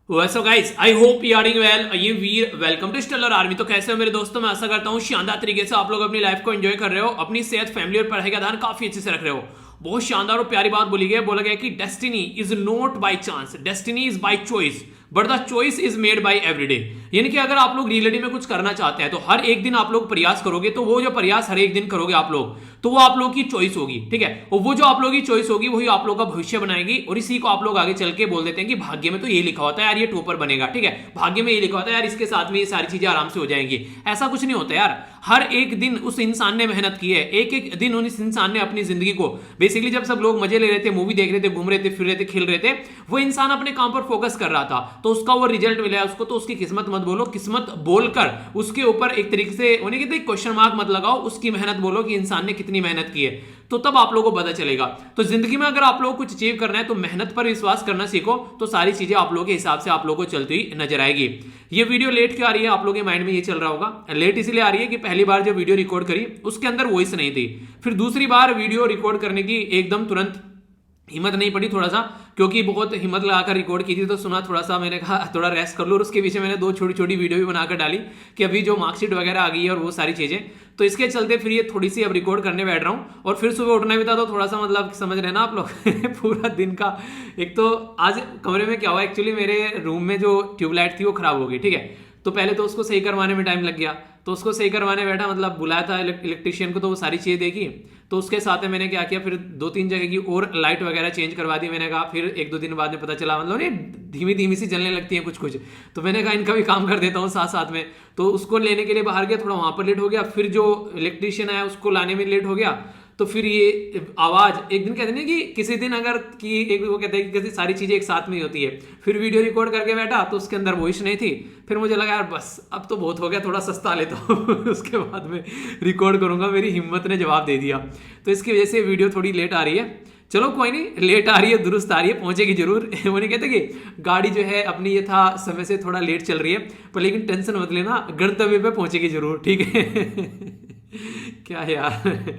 So guys I hope you are doing well. ये Veer welcome to stellar army. तो कैसे हो मेरे दोस्तों, मैं आशा करता हूँ शानदार तरीके से आप लोग अपनी लाइफ को एंजॉय कर रहे हो, अपनी सेहत, फैमिली और पढ़ाई का ध्यान काफी अच्छे से रख रहे हो। बहुत शानदार और प्यारी बात बोली गई, बोला गया कि destiny is not by chance, destiny is by choice, but the choice is made by everyday. यानी कि अगर आप लोग रियलिटी में कुछ करना चाहते हैं तो हर एक दिन आप लोग प्रयास करोगे, तो वो जो प्रयास हर एक दिन करोगे आप लोग, तो वो आप लोग की चॉइस होगी। ठीक है, और वो जो आप लोग की चॉइस होगी वही आप लोग का भविष्य बनाएगी। और इसी को आप लोग आगे चल के बोल देते हैं कि भाग्य में तो ये लिखा होता है यार, ये टॉपर बनेगा। ठीक है, भाग्य में ये लिखा होता है यार, इसके साथ में ये सारी चीजें आराम से हो जाएंगी। ऐसा कुछ नहीं होता यार। हर एक दिन उस इंसान ने मेहनत की है, एक एक दिन उस इंसान ने अपनी जिंदगी को बेसिकली, जब सब लोग मजे ले रहे थे, मूवी देख रहे थे, घूम रहे थे, फिर रहे थे, खेल रहे थे, वो इंसान अपने काम पर फोकस कर रहा था, तो उसका वो रिजल्ट मिला है उसको। तो उसकी किस्मत मत बोलो, किस्मत बोलकर उसके ऊपर एक तरीके से उन्हें कहते हैं क्वेश्चन मार्क मत लगाओ, उसकी मेहनत बोलो कि इंसान ने कितनी मेहनत की है, तो तब आप लोगों को पता चलेगा। तो जिंदगी में अगर आप लोगों को कुछ अचीव करना है तो मेहनत पर विश्वास करना सीखो, तो सारी चीजें आप लोगों के हिसाब से आप लोगों को चलती हुई नजर आएगी। ये वीडियो लेट क्यों आ रही है, आप लोगों के माइंड में ये चल रहा होगा। लेट इसलिए आ रही है कि पहली बार जो वीडियो रिकॉर्ड करी उसके अंदर वॉइस नहीं थी, फिर दूसरी बार वीडियो रिकॉर्ड करने की एकदम तुरंत हिम्मत नहीं पड़ी, थोड़ा सा, क्योंकि बहुत हिम्मत लगाकर रिकॉर्ड की थी तो सुना थोड़ा सा, मैंने कहा थोड़ा रेस्ट कर लो। और उसके पीछे मैंने दो छोटी छोटी वीडियो भी बनाकर डाली कि अभी जो मार्कशीट वगैरह आ गई है और वो सारी चीजें, तो इसके चलते फिर ये थोड़ी सी अब रिकॉर्ड करने बैठ रहा हूँ। और फिर सुबह उठना भी था तो थोड़ा सा मतलब समझ रहे ना आप लोग पूरा दिन का। एक तो आज कमरे में क्या हुआ, एक्चुअली मेरे रूम में जो ट्यूबलाइट थी वो खराब हो गई। ठीक है, तो पहले तो उसको सही करवाने में टाइम लग गया, तो उसको सही करवाने बैठा, मतलब बुलाया था इलेक्ट्रिशियन को, तो वो सारी चीजें देखी। तो उसके साथ में मैंने क्या किया, फिर 2-3 जगह की और लाइट वगैरह चेंज करवा दी। मैंने कहा फिर 1-2 दिन बाद में पता चला, मतलब ये धीमी धीमी सी जलने लगती है कुछ कुछ, तो मैंने कहा इनका भी काम कर देता हूँ साथ साथ में। तो उसको लेने के लिए बाहर गया, थोड़ा वहां पर लेट हो गया, फिर जो इलेक्ट्रिशियन आया उसको लाने में लेट हो गया। तो फिर ये आवाज, एक दिन कहते हैं कि किसी दिन अगर कि एक वो कहते हैं कि सारी चीजें एक साथ में ही होती है। फिर वीडियो रिकॉर्ड करके बैठा तो उसके अंदर वॉइस नहीं थी, फिर मुझे लगा यार बस अब तो बहुत हो गया, थोड़ा सस्ता लेता हूँ उसके बाद में रिकॉर्ड करूंगा। मेरी हिम्मत ने जवाब दे दिया, तो इसकी वजह से वीडियो थोड़ी लेट आ रही है। चलो कोई नहीं, लेट आ रही है दुरुस्त आ रही है, पहुंचेगी जरूर वो नहीं कहते कि गाड़ी जो है अपनी, ये था समय से थोड़ा लेट चल रही है, पर लेकिन टेंशन मत लेना, गंतव्य पे पहुंचेगी जरूर। ठीक है क्या यार।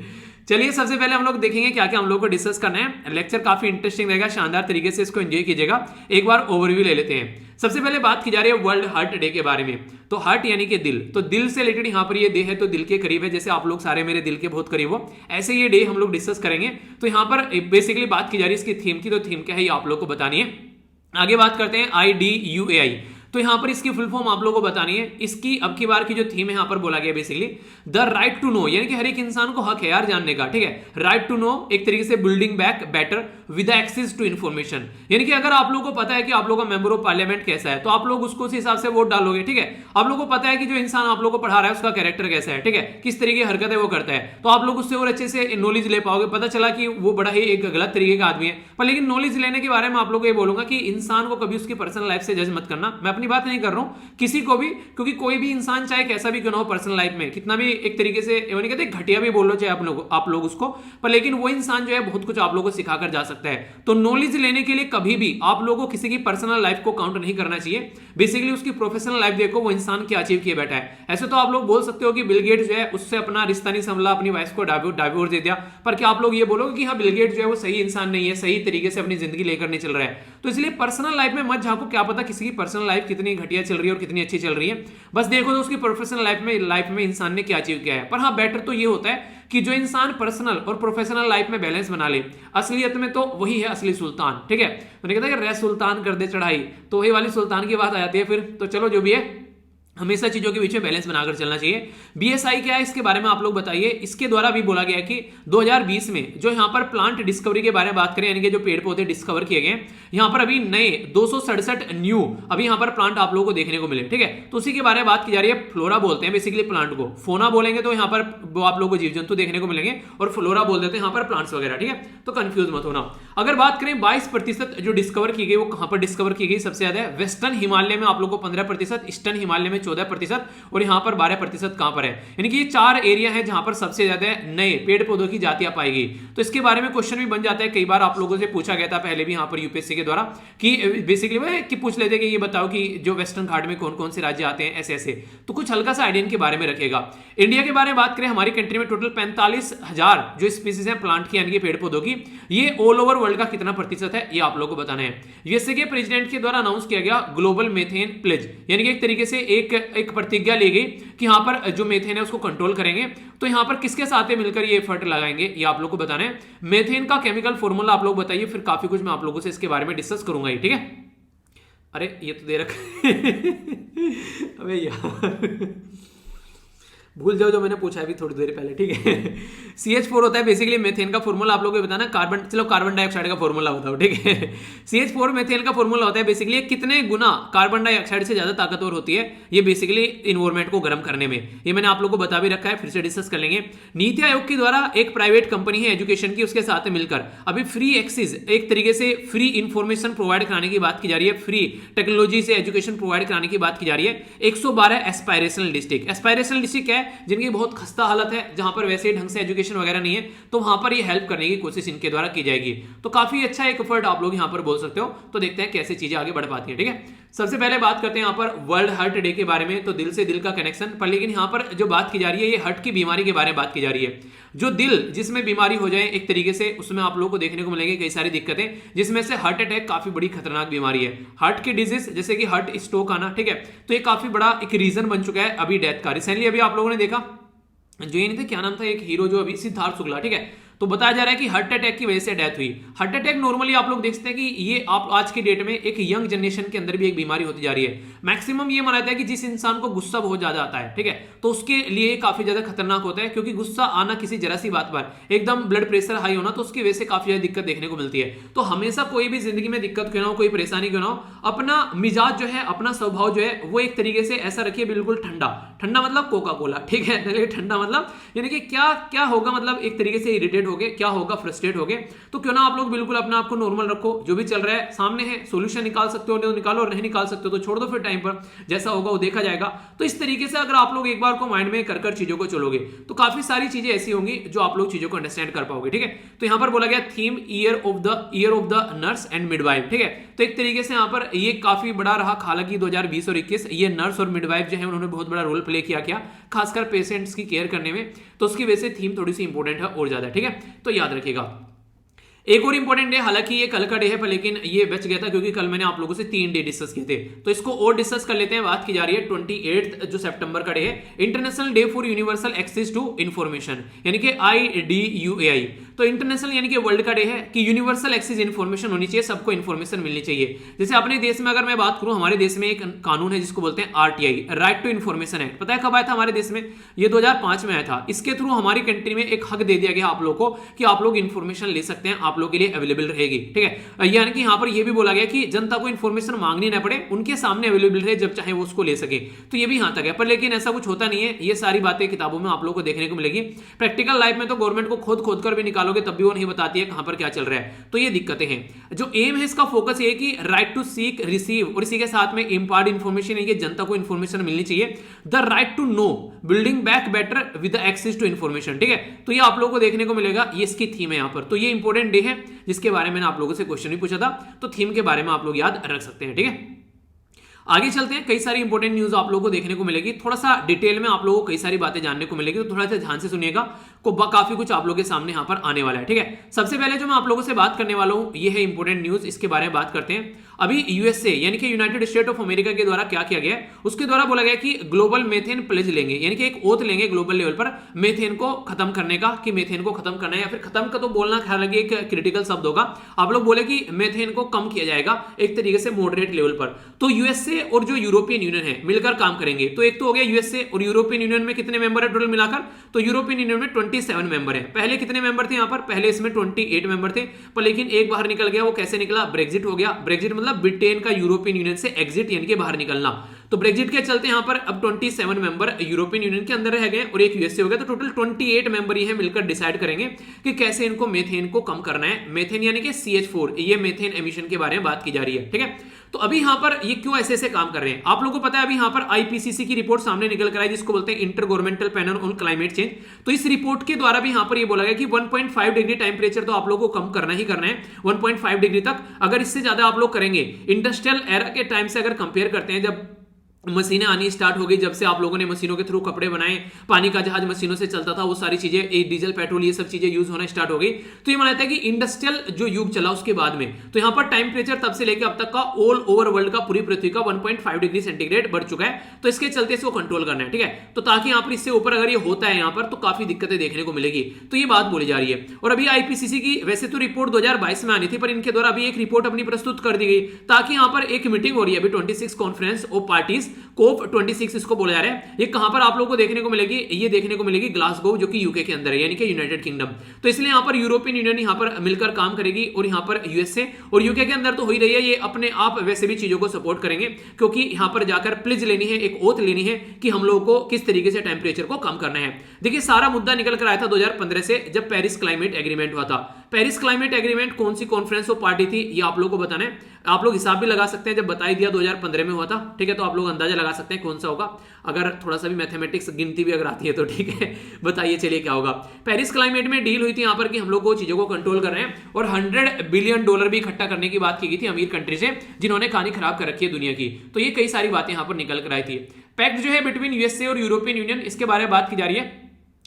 चलिए सबसे पहले हम लोग देखेंगे क्या क्या हम लोग को डिस्कस करना है। लेक्चर काफी इंटरेस्टिंग रहेगा, शानदार तरीके से इसको एंजॉय कीजिएगा। एक बार ओवरव्यू ले लेते हैं। सबसे पहले बात की जा रही है वर्ल्ड हार्ट डे के बारे में। तो हार्ट यानी कि दिल, तो दिल से रिलेटेड यहाँ पर ये डे है, तो दिल के करीब है, जैसे आप लोग सारे मेरे दिल के बहुत करीब हो, ऐसे ये डे हम लोग डिस्कस करेंगे। तो यहाँ पर बेसिकली बात की जा रही है इसकी थीम की, तो थीम क्या है ये आप लोग को बतानी है। आगे बात करते हैं IDUAI। तो यहां पर इसकी फुल फॉर्म आप लोगों को बतानी है। इसकी अब की बार की जो थीम है यहां पर बोला गया basically the right to know, यानी कि हर एक इंसान को हक है यार जानने का। ठीक है, राइट टू नो, एक तरीके से building back better with access to information. यानी कि अगर आप लोगों को पता है कि आप लोगों का मेंबर ऑफ पार्लियामेंट कैसा है, तो आप लोग उसको उस हिसाब से वोट डालोगे। ठीक है, आप लोगों को पता है कि जो इंसान आप लोगों को पढ़ा रहा है उसका कैरेक्टर कैसा है, ठीक है, किस तरीके की हरकत है वो करता है, तो आप लोग उससे और अच्छे से नॉलेज ले पाओगे। पता चला कि वो बड़ा ही एक गलत तरीके का आदमी है, पर लेकिन नॉलेज लेने के बारे में आप लोग को ये बोलूंगा कि इंसान को कभी उसकी पर्सनल लाइफ से जज मत करना। मैं अपनी बात नहीं कर रहा हूं किसी को भी, क्योंकि कोई भी इंसान चाहे कैसा भी क्यों ना हो पर्सनल लाइफ में, कितना भी एक तरीके से कहते घटिया भी बोल लो चाहे आप लोग उसको, पर लेकिन वो इंसान जो है बहुत कुछ आप लोगों को सिखाकर जा सकता है। तो नॉलेज लेने के लिए कभी भी आप लोगों को किसी की पर्सनल लाइफ को काउंट नहीं करना चाहिए। बेसिकली उसकी प्रोफेशनल लाइफ देखो, वो इंसान क्या अचीव किए बैठा है। ऐसे तो आप लोग बोल सकते हो कि बिल गेट्स जो है उससे अपना रिश्ता नहीं संभला, अपनी वाइफ को डाइवोर्स दे दिया, पर क्या आप लोग ये बोलोगे कि हाँ बिल गेट्स जो है वो सही इंसान नहीं है, सही तरीके से अपनी जिंदगी लेकर नहीं चल रहा है। तो इसलिए पर्सनल लाइफ में मत झांको, क्या पता किसी की पर्सनल लाइफ कितनी घटिया चल रही है और कितनी अच्छी चल रही है। बस देखो तो उसकी प्रोफेशनल लाइफ में इंसान ने क्या अचीव किया है। पर हाँ बेटर तो ये होता है कि जो इंसान पर्सनल और प्रोफेशनल लाइफ में बैलेंस बना ले, असलियत में तो वही है असली सुल्तान। ठीक है, मैंने कहता है कि रे सुल्तान कर दे चढ़ाई, तो वही वाली सुल्तान की बात आ जाती है फिर। तो चलो जो भी है, हमेशा चीजों के बीच में बैलेंस बनाकर चलना चाहिए। BSI क्या है इसके बारे में आप लोग बताइए। इसके द्वारा भी बोला गया कि 2020 में जो यहां पर प्लांट डिस्कवरी के बारे में बात करें, यानी कि जो पेड़ पौधे डिस्कवर किए गए, यहां पर अभी नए 267 न्यू अभी यहां पर प्लांट आप लोगों को देखने को मिले। ठीक है, तो उसी के बारे में बात की जा रही है। फ्लोरा बोलते हैं बेसिकली प्लांट को, फोना बोलेंगे तो यहां पर आप लोगों को जीव जंतु देखने को मिलेंगे, और फ्लोरा बोल देते हैं यहां पर प्लांट्स वगैरह। ठीक है, तो कंफ्यूज मत होना। अगर बात करें 22% जो डिस्कवर की गई, वो कहां पर डिस्कवर की गई सबसे ज्यादा है वेस्टर्न हिमालय में, आप लोग को 15%, ईस्टर्न हिमालय में 14% और यहाँ पर 12% कहां पर है, यानी कि ये 4 एरिया है जहां पर सबसे ज्यादा नए पेड़ पौधों की जातियां पाएगी। तो इसके बारे में क्वेश्चन भी बन जाता है, कई बार आप लोगों से पूछा गया था पहले भी यहाँ पर यूपीएससी के द्वारा कि बेसिकली वह कि पूछ लेते कि ये बताओ कि जो वेस्टर्न घाट में कौन कौन से राज्य आते हैं, ऐसे ऐसे। तो कुछ हल्का सा आइडिया इनके बारे में रखेगा। इंडिया के बारे में बात करें, हमारी कंट्री में टोटल 45,000 जो स्पीसीज हैं प्लांट की यानी कि पेड़ पौधों की, ये ऑल ओवर वर्ल्ड का कितना प्रतिशत है ये आप लोगों को बताना है। यूएसए के प्रेसिडेंट के द्वारा अनाउंस किया गया ग्लोबल मीथेन प्लेज, यानी कि एक तरीके से एक प्रतिज्ञा ली गई कि यहां पर जो मीथेन है उसको कंट्रोल करेंगे। तो यहां पर किसके साथ मिलकर ये एफर्ट लगाएंगे ये आप लोग को बताना है। मीथेन का केमिकल फॉर्मूला आप लोग बताइए, फिर काफी कुछ मैं आप लोगों से इसके बारे में डिस्कस करूंगा, ठीक है। अरे ये तो दे रखा अबे यार भूल जाओ जो मैंने पूछा अभी थोड़ी देर पहले, ठीक है। CH4 होता है बेसिकली मीथेन का फॉर्मूला आप लोगों को बताना। कार्बन डाइऑक्साइड का फॉर्मूला बताओ, ठीक है। CH4 मीथेन का फॉर्मूला होता है बेसिकली कितने गुना कार्बन डाइऑक्साइड से ज्यादा ताकतवर होती है ये बेसिकली इन्वायरमेंट को गर्म करने में, ये मैंने आप लोगों को बता भी रखा है, फिर से डिस्कस कर लेंगे। नीति आयोग के द्वारा एक प्राइवेट कंपनी है एजुकेशन की, उसके साथ मिलकर अभी फ्री एक्सेस, एक तरीके से फ्री इंफॉर्मेशन प्रोवाइड कराने की बात की जा रही है, फ्री टेक्नोलॉजी से एजुकेशन प्रोवाइड कराने की बात की जा रही है। 112 एस्पायरेशनल डिस्ट्रिक्ट, एस्पायरेशनल डिस्ट्रिक्ट है जिनकी बहुत खस्ता हालत है, जहां पर वैसे ढंग से एजुकेशन वगैरह नहीं है, तो वहां पर ये हेल्प करने की कोशिश इनके द्वारा की जाएगी। तो काफी अच्छा एक एफर्ट आप लोग यहां पर बोल सकते हो। तो देखते हैं कैसे चीजें आगे बढ़ पाती है, ठीक है। सबसे पहले बात करते हैं यहां पर वर्ल्ड हार्ट डे के बारे में। तो दिल से दिल का कनेक्शन पर, लेकिन यहां पर जो बात की जा रही है ये हार्ट की बीमारी के बारे में बात की जा रही है। जो दिल जिसमें बीमारी हो जाए एक तरीके से, उसमें आप लोगों को देखने को मिलेंगे कई सारी दिक्कतें, जिसमें से हार्ट अटैक काफी बड़ी खतरनाक बीमारी है। हार्ट की डिजीज जैसे कि हार्ट स्ट्रोक आना, ठीक है, तो ये काफी बड़ा एक रीजन बन चुका है अभी डेथ का। रिसेंटली अभी आप लोगों ने देखा जो ये नहीं था, क्या नाम था एक हीरो जो अभी सिद्धार्थ शुक्ला, ठीक है, तो बताया जा रहा है कि हार्ट अटैक की वजह से डेथ हुई। हार्ट अटैक नॉर्मली आप लोग देखते हैं कि ये आप आज की डेट में एक यंग जनरेशन के अंदर भी एक बीमारी होती जा रही है। मैक्सिमम ये माना जाता है कि जिस इंसान को गुस्सा बहुत ज्यादा आता है, ठीक है, तो उसके लिए काफी ज्यादा खतरनाक होता है, क्योंकि गुस्सा आना किसी जरा सी बात पर, एकदम ब्लड प्रेशर हाई होना, तो उसकी वजह से काफी ज्यादा दिक्कत देखने को मिलती है। तो हमेशा कोई भी जिंदगी में दिक्कत क्यों ना हो, कोई परेशानी क्यों ना हो, अपना मिजाज जो है, अपना स्वभाव जो है वो एक तरीके से ऐसा रखिए बिल्कुल ठंडा। ठंडा मतलब कोका कोला, ठीक है, ठंडा मतलब यानी कि क्या क्या होगा, मतलब एक तरीके से इरिटेट हो गए, क्या होगा, फ्रस्ट्रेट हो गए, तो क्यों ना आप लोग बिल्कुल अपने आप को नॉर्मल रखो। जो भी चल रहा है सामने है, सॉल्यूशन निकाल सकते हो तो निकालो, और नहीं निकाल सकते हो तो छोड़ दो, फिर टाइम पर जैसा होगा वो देखा जाएगा। तो इस तरीके से अगर आप लोग एक बार को माइंड में कर चीजों को चलोगे तो काफी सारी चीजें ऐसी होंगी जो आप लोग चीजों को अंडरस्टैंड कर पाओगे, ठीक है। तो यहां पर बोला गया theme year of the nurse and midwife, ठीक है। तो एक तरीके से यहां पर ये काफी बड़ा रहा, हालांकि 2020 और 21 ये नर्स और मिडवाइफ जो है उन्होंने बहुत बड़ा रोल प्ले किया खासकर पेशेंट्स की केयर करने में, तो उसकी वजह से थीम थोड़ी सी इंपॉर्टेंट है और ज्यादा, ठीक है, तो याद रखिएगा। एक और इंपॉर्टेंट डे, हालांकि ये कल का डे है पर लेकिन ये बच गया था क्योंकि कल मैंने आप लोगों से 3 डे डिस्कस किए थे, तो इसको और डिस्कस कर लेते हैं। बात की जा रही है 28 जो सितंबर का डे है, international day for universal access to information, यानी कि IDUAI। तो इंटरनेशनल यानी कि वर्ल्ड का डे है कि यूनिवर्सल एक्सेस इंफॉर्मेशन होनी चाहिए, सबको इंफॉर्मेशन मिलनी चाहिए। जैसे अपने देश में अगर मैं बात करूं, हमारे देश में एक कानून है जिसको बोलते हैं RTI, right to information act. पता है कब आया था हमारे देश में? ये 2005 में आया था। इसके थ्रू हमारी कंट्री में एक हक दे दिया गया आप लोग को कि आप लोग इंफॉर्मेशन ले सकते हैं, आप लोग के लिए अवेलेबल रहेगी, ठीक है। यानी कि यहां पर यह भी बोला गया कि जनता को इंफॉर्मेशन मांगनी ना पड़े, उनके सामने अवेलेबल रहे जब चाहे वो उसको ले सके। तो ये भी यहां तक है, पर लेकिन ऐसा कुछ होता नहीं है। ये सारी बातें किताबों में आप लोगों को देखने को मिलेगी, प्रैक्टिकल लाइफ में तो गवर्नमेंट को खोद कर भी निकालोगे तब भी वो नहीं बताती है कहां पर क्या चल रहा है। तो ये दिक्कतें हैं। जो एम है इसका फोकस ये कि राइट टू सीक रिसीव, और इसी के साथ में इम्पार्ट इंफॉर्मेशन है कि जनता को इंफॉर्मेशन मिलनी चाहिए। The right to know, building back better with access to information, ठीक है। तो ये आप लोगों को देखने को मिलेगा, ये इसकी थीम है यहां पर। तो ये इंपॉर्टेंट डे है जिसके बारे में आप लोगों से क्वेश्चन भी पूछा था, तो थीम के बारे में आप लोग याद रख सकते हैं, ठीक है। आगे चलते हैं, कई सारी इंपॉर्टेंट न्यूज आप लोगों को देखने को मिलेगी, थोड़ा सा डिटेल में आप लोगों को कई सारी बातें जानने को मिलेगी, तो थोड़ा सा ध्यान से सुनिएगा, काफी कुछ आप लोगों के सामने यहां पर आने वाला है, ठीक है। सबसे पहले जो मैं आप लोगों से बात करने वाला हूं ये है इंपॉर्टेंट न्यूज, इसके बारे में बात करते हैं। अभी यूएसए यानी कि यूनाइटेड स्टेट ऑफ अमेरिका के द्वारा क्या किया गया है, उसके द्वारा बोला गया कि ग्लोबल मेथेन प्लेज लेंगे, यानी कि एक ओथ लेंगे ग्लोबल लेवल पर मेथेन को खत्म करने का, कि मेथेन को खत्म करना है, या फिर खत्म का तो बोलना हालांकि एक क्रिटिकल शब्द होगा, आप लोग बोले कि मेथेन को कम किया जाएगा एक तरीके से मॉडरेट लेवल पर। तो यूएसए और जो यूरोपियन यूनियन है मिलकर काम करेंगे। तो एक तो हो गया यूएसए और यूरोपियन यूनियन में कितने मेंबर है टोटल मिलाकर, तो यूरोपियन यूनियन में 27 मेंबर है। पहले कितने मेंबर थे यहां पर, पहले इसमें 28 मेंबर थे, पर लेकिन एक बाहर निकल गया। वो कैसे निकला, ब्रेक्जिट हो गया। ब्रेक्जिट मतलब ब्रिटेन का यूरोपियन यूनियन से एग्जिट यानी कि बाहर निकलना। तो ब्रेक्जिट के चलते यहां पर अब 27 मेंबर यूरोपियन यूनियन के अंदर रह गए और एक यूएसए हो गया। तो टोटल 28 मेंबर ये मिलकर डिसाइड करेंगे कि कैसे इनको मेथेन को कम करना है। मेथेन यानी कि CH4, ये मेथेन एमिशन के बारे में बात की जा रही है, ठीक है। तो अभी यहाँ पर ये क्यों ऐसे ऐसे काम कर रहे हैं, आप लोगों को पता है अभी यहाँ पर आईपीसीसी की रिपोर्ट सामने निकल कर आई जिसको बोलते हैं inter governmental panel on climate change. तो इस रिपोर्ट के द्वारा भी यहाँ पर ये बोला गया कि 1.5 डिग्री टेम्परेचर तो आप लोगों को कम करना ही करना है 1.5 डिग्री तक। अगर इससे ज्यादा आप लोग करेंगे, इंडस्ट्रियल एरा के टाइम से अगर कंपेयर करते हैं, जब मशीनें आनी स्टार्ट हो गई, जब से आप लोगों ने मशीनों के थ्रू कपड़े बनाए, पानी का जहाज मशीनों से चलता था, वो सारी चीजें डीजल पेट्रोल ये सब चीजें यूज होना स्टार्ट हो गई। तो ये माना जाता है कि इंडस्ट्रियल जो युग चला उसके बाद में, तो यहाँ पर टेम्परेचर तब से लेकर अब तक का ऑल ओवर वर्ल्ड का, पूरी पृथ्वी का 1.5 डिग्री सेंटीग्रेड बढ़ चुका है। तो इसके चलते इसको कंट्रोल करना है, ठीक है। तो ताकि यहाँ पर इससे ऊपर अगर ये होता है यहाँ पर तो काफी दिक्कतें देखने को मिलेगी, तो ये बात बोली जा रही है। और अभी आईपीसीसी की वैसे तो रिपोर्ट 2022 में आनी थी, पर इनके द्वारा अभी एक रिपोर्ट अपनी प्रस्तुत कर दी गई, ताकि यहाँ पर एक मीटिंग हो रही है अभी 26 कॉन्फ्रेंस ऑफ पार्टीज, कोप 26 इसको बोला जा रहा है। ये कहां पर आप लोगों को देखने को मिलेगी, ये देखने को मिलेगी ग्लासगो, जो कि यूके के अंदर है, यानी कि यूनाइटेड किंगडम। तो इसलिए यहां पर यूरोपियन यूनियन यहां पर मिलकर काम करेगी, और यहां पर यूएसए और यूके के अंदर तो हो ही रही है, ये अपने आप वैसे भी चीजों को सपोर्ट करेंगे, क्योंकि यहां पर जाकर प्लेज लेनी है, एक ओथ लेनी है कि हम लोगों को किस तरीके से टेम्परेचर को कम करना है। देखिए सारा मुद्दा निकल कर आया था 2015 से, जब पेरिस क्लाइमेट एग्रीमेंट हुआ था। पेरिस क्लाइमेट एग्रीमेंट कौन सी कॉन्फ्रेंस ऑफ पार्टी थी, ये आप लोगों को बताना है। आप लोग हिसाब भी लगा सकते हैं, जब बताई दिया 2015 में हुआ था, ठीक है, तो आप लोग अंदाजा लगा सकते हैं कौन सा होगा। अगर थोड़ा सा भी मैथमेटिक्स गिनती भी अगर आती है तो ठीक है, बताइए चलिए क्या होगा। पेरिस क्लाइमेट में डील हुई थी यहाँ पर कि हम लोग को चीजों को कंट्रोल कर रहे हैं, और $100 बिलियन भी इकट्ठा करने की बात की गई थी अमीर कंट्री से, जिन्होंने कहानी खराब कर रखी है दुनिया की। तो ये कई सारी बातें यहाँ पर निकल कर आई थी। पैक्ट जो है बिटवीन यूएसए और यूरोपियन यूनियन, इसके बारे में बात की जा रही है।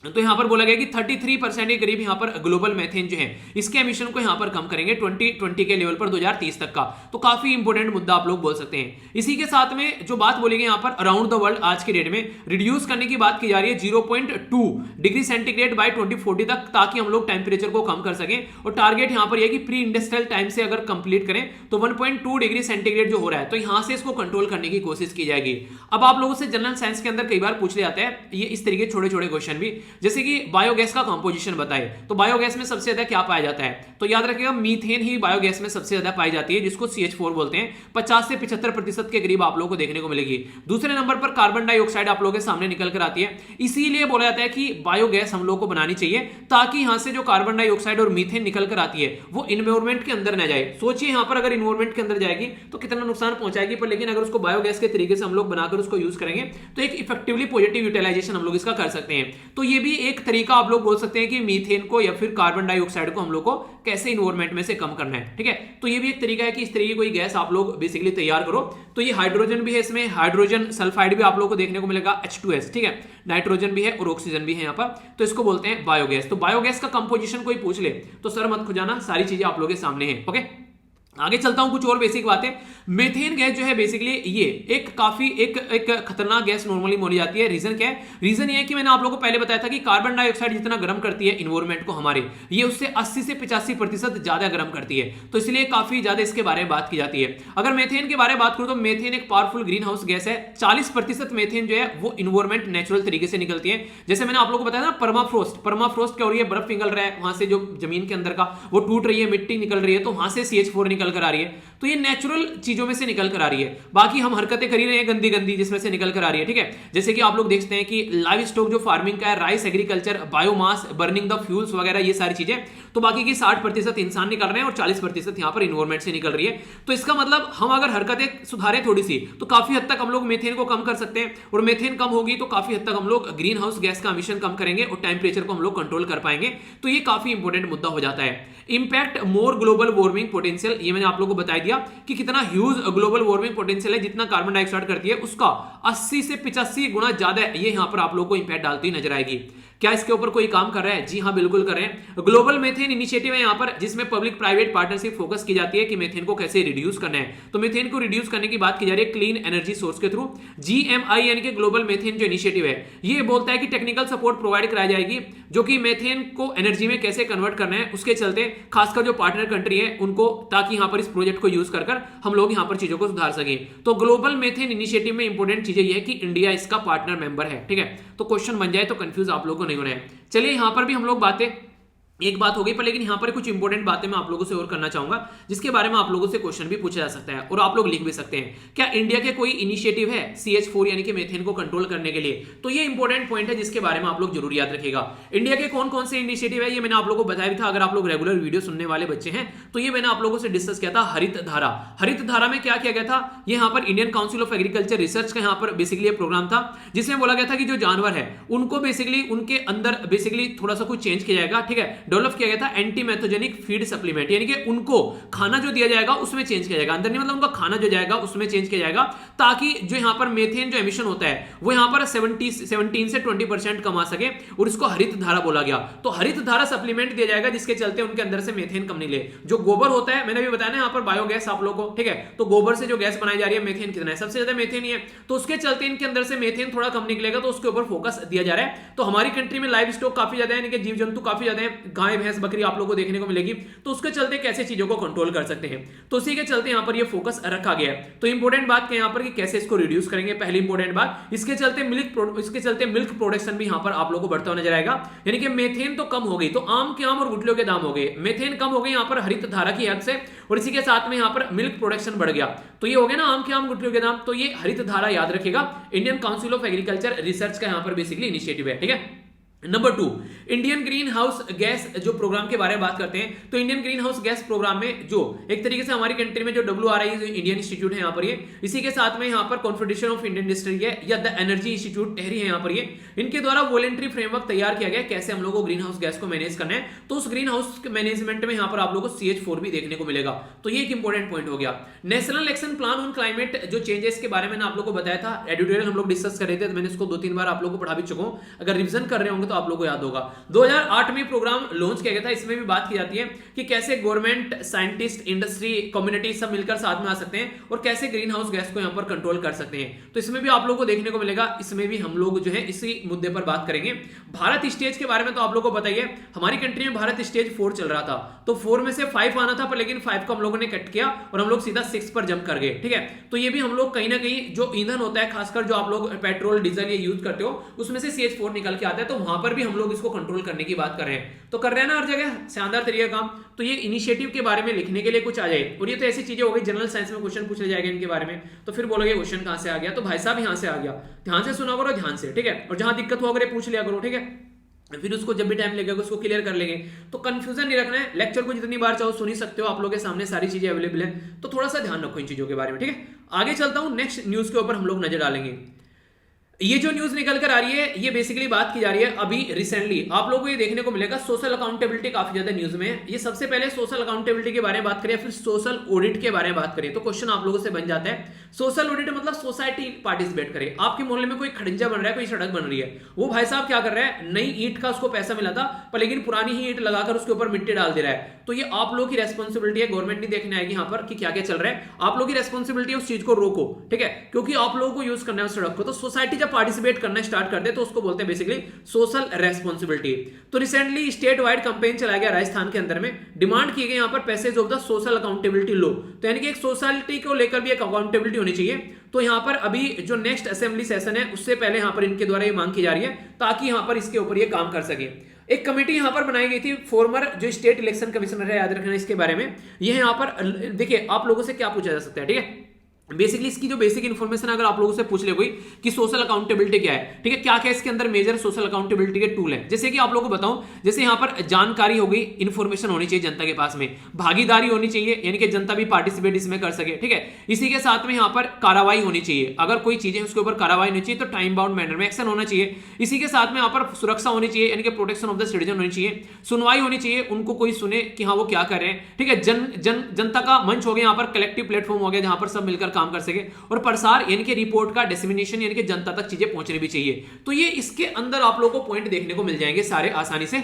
तो यहां पर बोला गया कि 33% के करीब यहां पर ग्लोबल मेथेन जो है इसके एमिशन को यहां पर कम करेंगे 2020 के लेवल पर 2030 तक का। तो काफी इंपोर्टेंट मुद्दा आप लोग बोल सकते हैं। इसी के साथ में जो बात बोली गई यहां पर अराउंड द वर्ल्ड आज के डेट में रिड्यूस करने की बात की जा रही है 0.2 डिग्री सेंटीग्रेड बाय 2040 तक, ताकि हम लोग टेम्परेचर को कम कर सकें। और टारगेट यहां पर यह कि प्री इंडस्ट्रियल टाइम से अगर कंप्लीट करें तो 1.2 डिग्री सेंटीग्रेड जो हो रहा है, तो यहां से इसको कंट्रोल करने की कोशिश की जाएगी। अब आप लोगों से जनरल साइंस के अंदर कई बार पूछ ले जाते हैं ये इस तरीके छोटे छोटे क्वेश्चन भी, जैसे कि बायोगैस का कंपोजिशन बताए, तो बायोगैस में सबसे ज्यादा क्या पाया जाता है, तो याद रखिएगा मीथेन ही बायोगैस में सबसे ज्यादा पाई जाती है, जिसको CH4 बोलते हैं। 50 से 75% के करीब आप लोगों को देखने को मिलेगी। दूसरे नंबर पर कार्बन डाइऑक्साइड आप लोगों के सामने निकल कर आती है। इसीलिए बोला जाता है कि बायोगैस हम लोग को बनानी चाहिए, ताकि यहां से जो कार्बन डाइऑक्साइड और मीथेन निकल कर आती है वो इन्वायरमेंट के अंदर न जाए। सोचिए यहां पर अगर इन्वायरमेंट के अंदर जाएगी तो कितना नुकसान पहुंचाएगी, पर लेकिन अगर उसको बायोगैस के तरीके से हम लोग बनाकर उसको यूज करेंगे तो एक इफेक्टिवली पॉजिटिव यूटिलाइजेशन हम लोग इसका कर सकते हैं। तो ये भी एक तरीका आप लोग बोल सकते हैं कि मीथेन को या फिर कार्बन डाइऑक्साइड को हम लोग को कैसे इन्वायरमेंट में से कम करना है, ठीक है। तो ये भी एक तरीका है कि इस तरीके कोई गैस आप लोग बेसिकली तैयार करो। तो ये हाइड्रोजन भी है, इसमें हाइड्रोजन सल्फाइड भी आप लोग को देखने को मिलेगा H2S, ठीक है। नाइट्रोजन भी है और ऑक्सीजन भी है यहाँ पर, तो इसको बोलते हैं बायोगैस। तो बायोगैस का कंपोजिशन कोई पूछ ले तो सर मत खुजाना, सारी चीजें आप लोगों के सामने है, ओके। आगे चलता हूं, कुछ और बेसिक बातें। मेथेन गैस जो है बेसिकली ये एक काफी एक खतरनाक गैस नॉर्मली मानी जाती है। रीजन क्या है? रीजन ये है कि मैंने आप लोगों को पहले बताया था कि कार्बन डाइऑक्साइड जितना गर्म करती है इन्वायरमेंट को हमारे, ये उससे 80 से 85% ज्यादा गर्म करती है, तो इसलिए काफी ज्यादा इसके बारे में बात की जाती है। अगर मेथेन के बारे में बात करूं तो मेथेन एक पावरफुल ग्रीन हाउस गैस है। 40% मेथेन जो है वो इन्वायरमेंट नेचुरल तरीके से निकलती है। जैसे मैंने आप लोगों को बताया ना परमाफ्रोस्ट क्या हो रही है, बर्फ पिघल रहा है, वहां से जो जमीन के अंदर का वो टूट रही है, मिट्टी निकल रही है, तो वहां से CH4 निकल कर आ रही है। तो ये नेचुरल चीजों में से निकल कर आ रही है। बाकी हम हरकतें कर ही रहे हैं गंदी गंदी जिसमें से निकल कर आ रही है, ठीक है। जैसे कि आप लोग देखते हैं कि लाइव स्टॉक जो फार्मिंग का है, rice agriculture, biomass, burning the fuels वगैरह, ये सारी चीजें, तो बाकी की 60% इंसान निकल रहे हैं और 40% यहां पर इन्वायरमेंट से निकल रही है। तो इसका मतलब हम अगर हरकतें सुधारें थोड़ी सी तो काफी हद तक हम लोग मेथेन को कम कर सकते हैं, और मेथेन कम होगी तो काफी हद तक हम लोग ग्रीन हाउस गैस का एमिशन कम करेंगे और टेम्परेचर को हम लोग कंट्रोल कर पाएंगे। तो ये काफी इंपॉर्टेंट मुद्दा हो जाता है। इंपैक्ट मोर ग्लोबल वार्मिंग पोटेंशियल, ये मैंने आप लोगों को बता दिया कि कितना ह्यूज ग्लोबल वार्मिंग पोटेंशियल है, जितना कार्बन डाइऑक्साइड करती है उसका 80 से 85 गुना ज्यादा ये यहां पर आप लोगों को इंपैक्ट डालती नजर आएगी। क्या इसके ऊपर कोई काम कर रहा है? जी हाँ, बिल्कुल कर रहे हैं। ग्लोबल मेथेन इनिशिएटिव है यहाँ पर, जिसमें पब्लिक प्राइवेट पार्टनरशिप फोकस की जाती है कि मेथेन को कैसे रिड्यूस करना है। तो मेथेन को रिड्यूस करने की बात की जा रही है क्लीन एनर्जी सोर्स के थ्रू। GMI यानी कि ग्लोबल मेथेन जो इनिशिएटिव है ये बोलता है कि टेक्निकल सपोर्ट प्रोवाइड कराई जाएगी, जो कि मेथेन को एनर्जी में कैसे कन्वर्ट करना है उसके चलते, खासकर जो पार्टनर कंट्री है उनको, ताकि यहाँ पर इस प्रोजेक्ट को यूज कर हम लोग यहाँ पर चीजों को सुधार सकें। तो ग्लोबल मेथेन इनिशिएटिव में इंपॉर्टेंट चीज ये है कि इंडिया इसका पार्टनर मेंबर है, ठीक है। तो क्वेश्चन बन जाए तो कंफ्यूज आप लोगों को नहीं होना है। चलिए यहां पर भी हम लोग बातें एक बात हो गई, पर लेकिन यहां पर कुछ इंपॉर्टेंट बातें मैं आप लोगों से और करना चाहूंगा, जिसके बारे में आप लोगों से क्वेश्चन भी पूछा जा सकता है और आप लोग लिख भी सकते हैं। क्या इंडिया के कोई इनिशिएटिव है CH4 यानी कि मीथेन को कंट्रोल करने के लिए? तो ये इंपॉर्टेंट पॉइंट है जिसके बारे में आप लोग जरूर याद रखिएगा। इंडिया के कौन कौन से इनिशिएटिव है ये मैंने आप लोगों को बताया भी था। अगर आप लोग रेगुलर वीडियो सुनने वाले बच्चे हैं तो ये मैंने आप लोगों से डिस्कस किया था। हरित धारा, हरित धारा में क्या किया गया था, यहाँ पर Indian council of agriculture research का यहाँ पर बेसिकली प्रोग्राम था, जिसमें बोला गया था कि जो जानवर है उनको बेसिकली उनके अंदर बेसिकली थोड़ा सा कुछ चेंज किया जाएगा, ठीक है। डेवलप किया गया था एंटी मैथोजेनिक फीड सप्लीमेंट, यानी कि उनको खाना जो दिया जाएगा उसमें चेंज किया जाएगा, अंदर नहीं मतलब उनका खाना जो जाएगा उसमें चेंज किया जाएगा, ताकि जो यहां पर मेथेन जो एमिशन होता है वो यहां पर 17 से 20% कम आ सके, और इसको हरित धारा बोला गया। तो हरित धारा सप्लीमेंट दिया जाएगा जिसके चलते उनके अंदर से मेथेन कम निकले। जो गोबर होता है, मैंने भी बताया ना यहां पर बायोगैस आप लोगों को, ठीक है, तो गोबर से जो गैस बनाई जा रही है मेथेन कितना है, सबसे ज्यादा मेथेन ही है, तो उसके चलते इनके अंदर से मेथेन थोड़ा कम निकलेगा, तो उसके ऊपर फोकस दिया जा रहा है। तो हमारी कंट्री में लाइव स्टॉक काफी ज्यादा है, यानी कि जीव जंतु काफी ज्यादा है, गाय भैंस बकरी आप लोगों को देखने को मिलेगी, तो उसके चलते कैसे चीजों को कंट्रोल कर सकते हैं, तो उसी के चलते यहां पर ये फोकस रखा गया है। तो इंपॉर्टेंट बात क्या यहां पर कि कैसे इसको रिड्यूस करेंगे, पहली इंपॉर्टेंट बात, इसके चलते मिल्क प्रोडक्शन भी यहां पर आप लोगों को बढ़ता हुआ नजर आएगा, यानी कि मेथेन तो कम हो गई, तो आम के आम और गुठलियों के दाम हो गए, मेथेन कम हो गई यहां पर हरित धारा की हद से, और इसी के साथ में यहां पर मिल्क प्रोडक्शन बढ़ गया, तो ये हो गया ना आम के आम गुठलियों के दाम। तो ये हरित धारा याद रखेगा, Indian council of agriculture research का यहां पर बेसिकली इनिशिएटिव है, ठीक है। Number 2, Indian greenhouse gas जो प्रोग्राम के बारे में बात करते हैं, तो Indian greenhouse gas programme में जो एक तरीके से हमारी कंट्री में जो WRI इंडियन इंस्टीट्यूट है यहाँ पर ये, इसी के साथ में यहाँ पर कॉन्फेडरेशन ऑफ इंडियन इंडस्ट्री है या द एनर्जी इंस्टीट्यूट टेहरी है यहाँ पर ये, इनके द्वारा वॉलंटरी फ्रेमवर्क तैयार किया गया कैसे हम लोगों को ग्रीन हाउस गैस को मैनेज करना है। तो उस ग्रीन हाउस मैनेजमेंट में यहाँ पर आप लोगों को CH4 भी देखने को मिलेगा, तो ये एक इंपॉर्टेंट पॉइंट हो गया। National action plan on climate जो चेंजेस के बारे में आप लोगों को बताया था, एडिटोरियल हम लोग डिस्कस कर रहे थे, तो मैंने इसको 2-3 बार आप लोगों को पढ़ा भी चुका हूं, अगर रिवीजन कर रहे होंगे तो आप लोगों को याद होगा। 2008 में प्रोग्राम लॉन्च किया गया था, इसमें भी बात की जाती है कि कैसे गवर्नमेंट, साइंटिस्ट, इंडस्ट्री, कम्युनिटी सब मिलकर साथ में आ सकते हैं और कैसे ग्रीन हाउस गैस को यहां पर कंट्रोल कर सकते हैं। तो इसमें भी आप लोगों को देखने को मिलेगा, इसमें भी हम लोग जो है इसी मुद्दे पर बात करेंगे। भारत स्टेज के बारे में तो आप लोगों को बताइए, हमारी कंट्री में भारत स्टेज 4 चल रहा था, तो 4 में से 5 आना था, पर लेकिन 5 को हम लोगों ने कट किया और हम लोग सीधा 6 पर जंप कर गए, ठीक है। तो ये भी हम लोग कहीं ना कहीं जो ईंधन होता है, खासकर जो आप लोग पेट्रोल डीजल ये यूज करते हो, उसमें से CH4 निकल के आता है, तो वहां पर भी हम लोग इसको कंट्रोल करने की बात कर रहे हैं। तो कर रहे हैं ना हर जगह शानदार तरीके काम। तो ये इनिशिएटिव के बारे में लिखने के लिए कुछ आ जाए, और ये तो ऐसी चीजें हो गई जनरल साइंस में क्वेश्चन पूछे जाएगा इनके बारे में, तो फिर बोलोगे क्वेश्चन कहां से आ गया, तो भाई साहब यहां से आ गया, ध्यान से सुना करो, ध्यान से, ठीक है। और जहां दिक्कत हो अगर पूछ लिया करो, ठीक है, फिर उसको जब भी टाइम लगेगा उसको क्लियर कर लेंगे। तो कंफ्यूजन नहीं रखना है, लेक्चर को जितनी बार चाहो सुन ही सकते हो, आप लोगों के सामने सारी चीजें अवेलेबल है, तो थोड़ा सा ध्यान रखो इन चीजों के बारे में, ठीक है। आगे चलता हूं, नेक्स्ट न्यूज के ऊपर हम लोग नजर डालेंगे। ये जो न्यूज निकल कर आ रही है, ये बेसिकली बात की जा रही है अभी रिसेंटली, आप लोगों को ये देखने को मिलेगा सोशल अकाउंटेबिलिटी काफी ज्यादा न्यूज में है। ये सबसे पहले सोशल अकाउंटेबिलिटी के बारे में बात करें, फिर सोशल ऑडिट के बारे में बात करें, तो क्वेश्चन आप लोगों से बन जाता है, सोशल ऑडिट मतलब सोसाइटी पार्टिसिपेट करे। आपके मोहल्ले में कोई खड़ंजा बन रहा है, कोई सड़क बन रही है, वो भाई साहब क्या कर रहा है, नई ईंट का उसको पैसा मिला था, पर लेकिन पुरानी ही ईंट लगाकर उसके ऊपर मिट्टी डाल दे रहा है। तो ये आप लोगों की रेस्पॉन्सिबिलिटी है, गवर्नमेंट नहीं देखने आएगी यहाँ पर कि क्या क्या चल रहा है, आप लोगों की रेस्पॉन्सिबिलिटी है उस चीज को रोको, ठीक है, क्योंकि आप लोगों को यूज करना है उस सड़क को। तो सोसाइटी जब पार्टिसिपेट करना स्टार्ट कर दे तो उसको बोलते हैं बेसिकली सोशल रेस्पॉन्सिबिलिटी। तो रिसेंटली स्टेट वाइड कैंपेन चलाया गया राजस्थान के अंदर में, डिमांड की गई यहाँ पर passage of the social accountability law, तो यानी कि एक सोसाइटी को लेकर भी एक अकाउंटेबिलिटी होनी चाहिए। तो यहाँ पर अभी जो नेक्स्ट असेंबली सेशन है उससे पहले यहाँ पर इनके द्वारा ये मांग की जा रही है, ताकि यहाँ पर इसके ऊपर ये काम कर सके। एक कमेटी यहां पर बनाई गई थी, फॉर्मर जो स्टेट इलेक्शन कमिश्नर है, याद रखना इसके बारे में। ये यहां पर देखिए आप लोगों से क्या पूछा जा सकता है, ठीक है, बेसिकली इसकी जो बेसिक इन्फॉर्मेशन अगर आप लोगों से पूछ ले कोई कि सोशल अकाउंटेबिलिटी क्या है, ठीक है, क्या क्या इसके अंदर मेजर सोशल अकाउंटेबिलिटी के टूल है, जैसे कि आप लोगों को बताऊं, जैसे यहां पर जानकारी हो गई, इन्फॉर्मेशन होनी चाहिए जनता के पास में, भागीदारी होनी चाहिए, यानी कि जनता भी पार्टिसिपेट इसमें कर सके, ठीक है, इसी के साथ में यहां पर कार्रवाई होनी चाहिए, अगर कोई चीजें उसके ऊपर कार्रवाई होनी चाहिए तो टाइम बाउंड मैनर में एक्शन होना चाहिए, इसी के साथ में यहां पर सुरक्षा होनी चाहिए, यानी कि प्रोटेक्शन ऑफ द सिटीजन होनी चाहिए, सुनवाई होनी चाहिए, उनको कोई सुने कि हाँ वो क्या कर रहे हैं, ठीक है, जनता का मंच हो गया, यहाँ पर कलेक्टिव प्लेटफॉर्म हो गया जहां पर सब मिलकर काम कर सके, और प्रसार यानी कि रिपोर्ट का डिसेमिनेशन यानी कि जनता तक चीजें पहुंचनी भी चाहिए। तो ये इसके अंदर आप लोगों को पॉइंट देखने को मिल जाएंगे सारे आसानी से,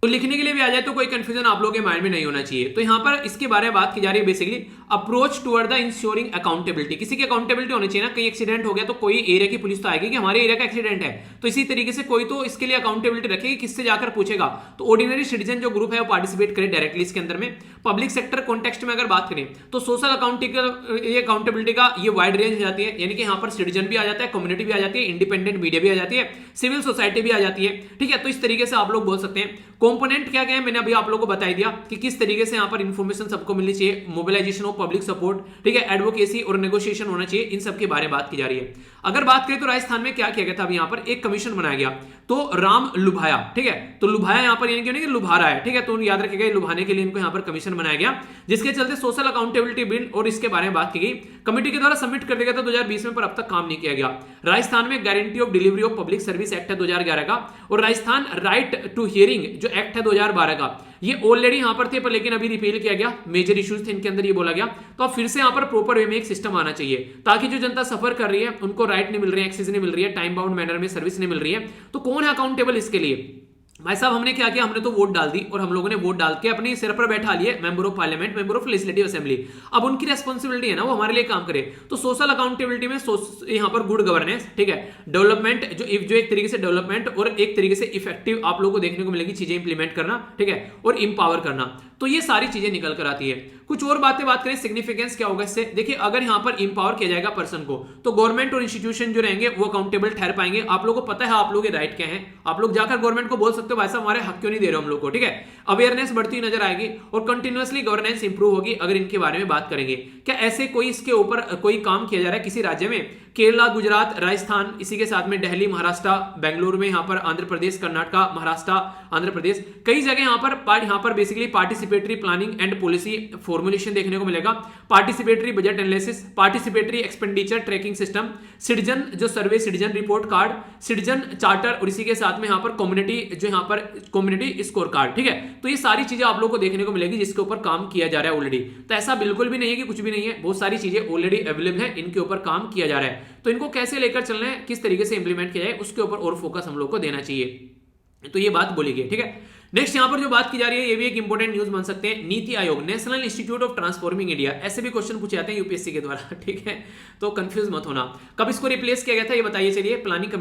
तो लिखने के लिए भी आ जाए तो कोई कंफ्यूजन आप लोगों के माइंड में नहीं होना चाहिए। तो यहां पर इसके बारे में बात की जा रही है basically approach toward the ensuring accountability, किसी की अकाउंटेबिलिटी होनी चाहिए ना, कहीं एक्सीडेंट हो गया तो कोई एरिया की पुलिस तो आएगी कि हमारे एरिया का एक्सीडेंट है, तो इसी तरीके से कोई तो इसके लिए अकाउंटेबिलिटी रखेगी, किससे जाकर पूछेगा। तो ऑर्डिनरी सिटीजन जो ग्रुप है वो पार्टिसिपेट करे डायरेक्टली इसके अंदर में। पब्लिक सेक्टर कॉन्टेक्स्ट में अगर बात करें तो सोशल अकाउंटेबिलिटी का ये वाइड रेंज हो जाती है, यानी कि यहाँ पर सिटीजन भी आ जाता है, कम्युनिटी भी आ जाती है, इंडिपेंडेंट मीडिया भी आ जाती है, सिविल सोसाइटी भी आ जाती है, ठीक है। तो इस तरीके से आप लोग बोल सकते हैं। कंपोनेंट क्या क्या है मैंने अभी आप लोगों को बता दिया कि किस तरीके से यहाँ पर इंफॉर्मेशन सबको मिलनी चाहिए, मोबिलाइजेशन ऑफ पब्लिक सपोर्ट, ठीक है, एडवोकेसी और नेगोशिएशन होना चाहिए, इन सब के बारे में बात की जा रही है। अगर बात करें तो राजस्थान में क्या किया गया था, अभी यहाँ पर एक कमीशन बनाया गया, तो राम लुभाया, ठीक है, तो लुभाया यहाँ पर यानी कि लुभा रहा है, ठीक है, तो याद रखिएगा लुभाने के लिए इनको यहाँ पर कमीशन बनाया गया, जिसके चलते सोशल अकाउंटेबिलिटी बिल और इसके बारे में बात की गई, कमेटी के द्वारा सबमिट कर दिया गया था 2020 में, पर अब तक काम नहीं किया गया। राजस्थान में guarantee of delivery of public service act है 2011 का, और राजस्थान राइट टू हियरिंग जो एक्ट है 2012 का, ये ऑलरेडी यहां पर थे पर लेकिन अभी रिपील किया गया, मेजर इश्यूज थे इनके अंदर ये बोला गया। तो अब फिर से यहां पर प्रॉपर वे में एक सिस्टम आना चाहिए, ताकि जो जनता सफर कर रही है उनको राइट नहीं मिल रही है, एक्सेस नहीं मिल रही है, टाइम बाउंड मैनर में सर्विस नहीं मिल रही है, तो कौन है अकाउंटेबल इसके लिए। भाई साहब हमने क्या किया, हमने तो वोट डाल दी और हम लोगों ने वोट डाल के अपने सिर पर बैठा लिए member of parliament, member of legislative assembly. अब उनकी रेस्पॉन्सिबिलिटी है ना वो हमारे लिए काम करे। तो सोशल अकाउंटेबिलिटी में यहाँ पर गुड गवर्नेंस, ठीक है, डेवलपमेंट जो एक तरीके से डेवलपमेंट और एक तरीके से इफेक्टिव आप लोगों को देखने को मिलेगी चीजें इंप्लीमेंट करना, ठीक है, और इंपावर करना, तो ये सारी चीजें निकल कर आती है। कुछ और बात करें, सिग्निफिकेंस क्या होगा इससे, देखिए अगर यहां पर इंपावर किया जाएगा पर्सन को, तो गवर्नमेंट और इंस्टीट्यूशन जो रहेंगे वो अकाउंटेबल ठहर पाएंगे। आप लोगों को पता है आप लोगों के राइट क्या है, आप लोग जाकर गवर्नमेंट को बोल सकते हो भाई साहब हमारे हक क्यों नहीं दे रहे हम लोग को, ठीक है। अवेयरनेस बढ़ती नजर आएगी और कंटिन्यूअसली गवर्नेंस इंप्रूव होगी अगर इनके बारे में बात करेंगे। क्या ऐसे कोई इसके ऊपर कोई काम किया जा रहा है किसी राज्य में, केरला, गुजरात, राजस्थान, इसी के साथ में दिल्ली, महाराष्ट्र, बेंगलुरु में यहाँ पर आंध्र प्रदेश, कर्नाटका, महाराष्ट्र, आंध्र प्रदेश, कई जगह यहाँ पर basically participatory planning and policy formulation देखने को मिलेगा, participatory budget analysis, participatory expenditure tracking system, citizen जो survey, citizen report card, citizen charter और इसी के साथ में यहाँ पर कम्युनिटी जो यहाँ पर कम्युनिटी स्कोर कार्ड, ठीक है। तो ये सारी चीजें आप लोग को देखने को मिलेगी जिसके ऊपर काम किया जा रहा है ऑलरेडी। तो ऐसा बिल्कुल भी नहीं है कि कुछ भी नहीं है, बहुत सारी चीजें ऑलरेडी अवेलेबल है, इनके ऊपर काम किया जा रहा है। तो इनको कैसे लेकर चलना है, किस तरीके से इंप्लीमेंट किया जाए, उसके ऊपर और फोकस हम लोग को देना चाहिए। तो ये बात बोली गई, ठीक है। नेक्स्ट यहां पर जो बात की जा रही है ये भी एक इंपॉर्टेंट न्यूज बन सकते हैं, NITI Aayog, national institute of transforming India, ऐसे भी क्वेश्चन पूछे जाते हैं यूपीएससी के द्वारा, ठीक है, तो कंफ्यूज मत होना। कब इसको रिप्लेस किया गया था ये बताइए, चलिए प्लानिंग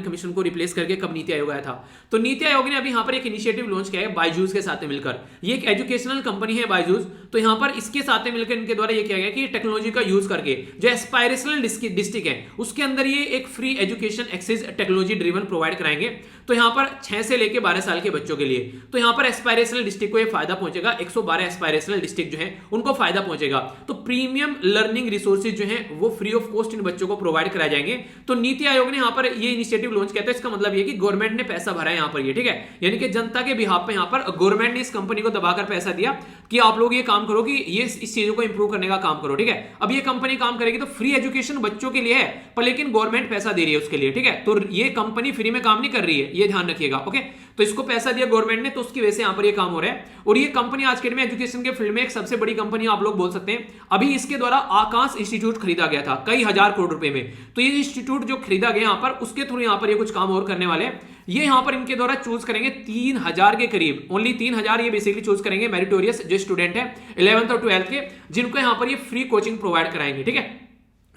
कमीशन को रिप्लेस करके कब नीति आयोग आया था। तो नीति आयोग ने अभी यहाँ पर एक इनिशिएटिव लॉन्च किया है बायजूस के साथ मिलकर, ये एक एजुकेशनल कंपनी है बायजूस, तो यहाँ पर इसके साथ मिलकर इनके द्वारा ये किया गया कि टेक्नोलॉजी का यूज करके जो एस्पायरेशनल डिस्ट्रिक्ट है उसके अंदर ये एक free education access technology driven provide कराएंगे। तो यहाँ पर 6 से लेकर 12 साल के बच्चों के लिए, तो यहाँ पर एस्पायरेशनल डिस्ट्रिक्ट को ये फायदा पहुंचेगा, 112 एस्पायरेशनल डिस्ट्रिक्ट जो है उनको फायदा पहुंचेगा। तो प्रीमियम लर्निंग रिसोर्सेज जो है वो फ्री ऑफ कॉस्ट इन बच्चों को प्रोवाइड कराए जाएंगे। तो नीति आयोग ने यहाँ पर ये इनिशिएटिव लॉन्च किया था, इसका मतलब ये कि गवर्नमेंट ने पैसा भरा है यहाँ पर ये, ठीक है, यानी कि जनता के बिहाफ पे यहाँ पर गवर्नमेंट ने इस कंपनी को दबाकर पैसा दिया कि आप लोग ये काम करो कि ये इस चीजों को इंप्रूव करने का काम करो, ठीक है। अब ये कंपनी काम करेगी तो फ्री एजुकेशन बच्चों के लिए है, पर लेकिन गवर्नमेंट पैसा दे रही है उसके लिए, ठीक है। तो ये कंपनी फ्री में काम नहीं कर रही है, ये ध्यान रखिएगा, ओके। तो इसको पैसा दिया गवर्नमेंट ने, तो उसकी वजह से यहाँ पर ये काम हो रहा है। और ये कंपनी आज के डेट में एजुकेशन के फील्ड में एक सबसे बड़ी कंपनी आप लोग बोल सकते हैं। अभी इसके द्वारा आकाश इंस्टीट्यूट खरीदा गया था कई हजार करोड़ रुपए में, तो ये इंस्टीट्यूट जो खरीदा गया यहाँ पर उसके थ्रू यहाँ पर ये कुछ काम और करने वाले हैं। ये यहाँ पर इनके द्वारा चूज करेंगे 3000 के करीब, ओनली 3000 ये बेसिकली चूज करेंगे मेरिटोरियस जो स्टूडेंट है 11th और 12th के, जिनको यहाँ पर ये फ्री कोचिंग प्रोवाइड कराएंगे, ठीक है।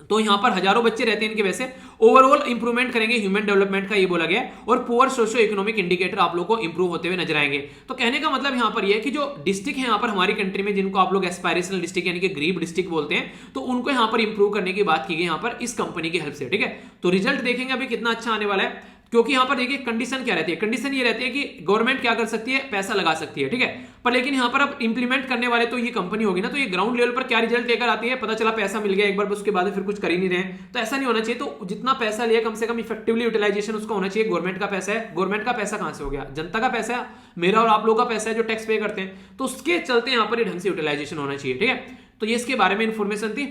तो यहाँ पर हजारों बच्चे रहते हैं इनके, वैसे ओवरऑल इंप्रूवमेंट करेंगे ह्यूमन डेवलपमेंट का ये बोला गया, और पुअर सोशो इकोनॉमिक इंडिकेटर आप लोग को इंप्रूव होते हुए नजर आएंगे। तो कहने का मतलब यहाँ पर ये है कि जो डिस्ट्रिक्ट है यहाँ पर हमारी कंट्री में जिनको आप लोग एस्पायरेशनल डिस्ट्रिक्ट यानी कि गरीब डिस्ट्रिक्ट बोलते हैं, तो उनको यहाँ पर इंप्रूव करने की बात की गई यहाँ पर इस कंपनी की हेल्प से, ठीक है। तो रिजल्ट देखेंगे अभी कितना अच्छा आने वाला है, क्योंकि यहां पर देखिए कंडीशन क्या रहती है, कंडीशन ये रहती है कि गवर्नमेंट क्या कर सकती है, पैसा लगा सकती है, ठीक है, पर लेकिन यहां पर अब इंप्लीमेंट करने वाले तो ये कंपनी होगी ना, तो ये ग्राउंड लेवल पर क्या रिजल्ट लेकर आती है, पता चला पैसा मिल गया एक बार, उसके बाद फिर कुछ कर ही नहीं रहे, तो ऐसा नहीं होना चाहिए। तो जितना पैसा लिया कम से कम इफेक्टिवली यूटिलाइजेशन उसका होना चाहिए। गवर्नमेंट का पैसा है, गवर्नमेंट का पैसा कहां से हो गया, जनता का पैसा है, मेरा और आप लोगों का पैसा है जो टैक्स पे करते हैं, तो उसके चलते यहां पर ढंग से यूटिलाइजेशन होना चाहिए, ठीक है। तो ये इसके बारे में इंफॉर्मेशन थी।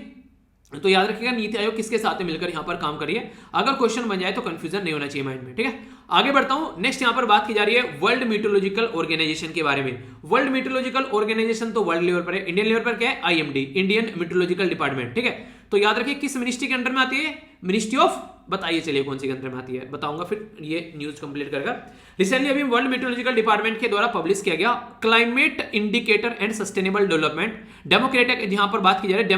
तो याद रखिएगा नीति आयोग किसके साथ मिलकर यहां पर काम करिए, अगर क्वेश्चन बन जाए तो कंफ्यूजन नहीं होना चाहिए माइंड में, ठीक है। आगे बढ़ता हूं, नेक्स्ट यहां पर बात की जा रही है वर्ल्ड मीटोलॉजिकल ऑर्गेनाइजेशन के बारे में। वर्ल्ड मीटोलॉजिकल ऑर्गेनाइजेशन तो वर्ल्ड लेवल पर है, इंडियन लेवल पर क्या है, आईएमडी, इंडियन मीटोलॉजिकल डिपार्टमेंट, ठीक है। तो याद रखिए किस मिनिस्ट्री के अंडर में आती है, मिनिस्ट्री ऑफ, बताइए चलिए कौन सी कंट्री में आती है, बताऊंगा फिर ये न्यूज कंप्लीट कर। रिसेंटली अभी वर्ल्ड मेट्रोलॉजिकल डिपार्टमेंट के द्वारा पब्लिश किया गया climate indicator and sustainable development democratic, जहां पर बात की जा रही है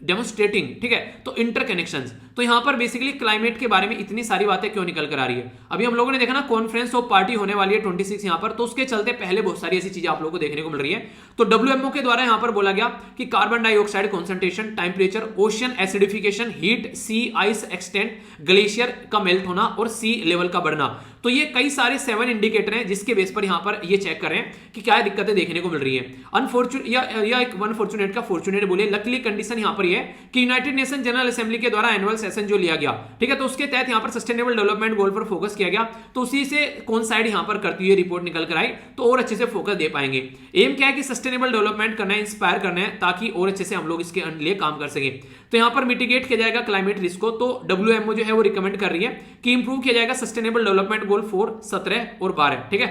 डेमोस्ट्रेटिंग, ठीक है, तो इंटरकनेक्शंस। तो यहां पर बेसिकली क्लाइमेट के बारे में इतनी सारी बातें क्यों निकल कर आ रही है। अभी हम लोगों ने देखा ना कॉन्फ्रेंस ऑफ पार्टी होने वाली है 26 यहां पर, तो उसके चलते पहले बहुत सारी ऐसी चीजें आप लोगों को देखने को मिल रही है। तो WMO के द्वारा यहां पर बोला गया कि carbon dioxide concentration, temperature, ocean acidification, heat, sea ice extent, glacier का मेल्ट होना और सी लेवल का बढ़ना, तो ये कई सारे 7 इंडिकेटर हैं जिसके बेस पर यहां पर ये चेक करें कि क्या दिक्कतें देखने को मिल रही है। अनफॉर्चुनेट या एक अनफॉर्चुनेट का फॉर्चुनेट बोले, लकीली कंडीशन यहां पर ये कि यूनाइटेड नेशन जनरल असेंबली के द्वारा एनुअल सेशन जो लिया गया, ठीक है, तो उसके तहत यहां पर सस्टेनेबल डेवलपमेंट गोल पर फोकस किया गया, तो उसी से कोइंसाइड यहां पर करती हुई रिपोर्ट निकल कर आई, तो और अच्छे से फोकस दे पाएंगे। एम क्या है कि सस्टेनेबल डेवलपमेंट करना है, इंस्पायर करना है, ताकि और अच्छे से हम लोग इसके लिए काम कर सके। तो यहां पर मिटिगेट किया जाएगा क्लाइमेट रिस्क को, तो WMO जो है वो रिकमेंड कर रही है कि इंप्रूव किया जाएगा सस्टेनेबल डेवलपमेंट गोल 4, 17 और 12, ठीक है।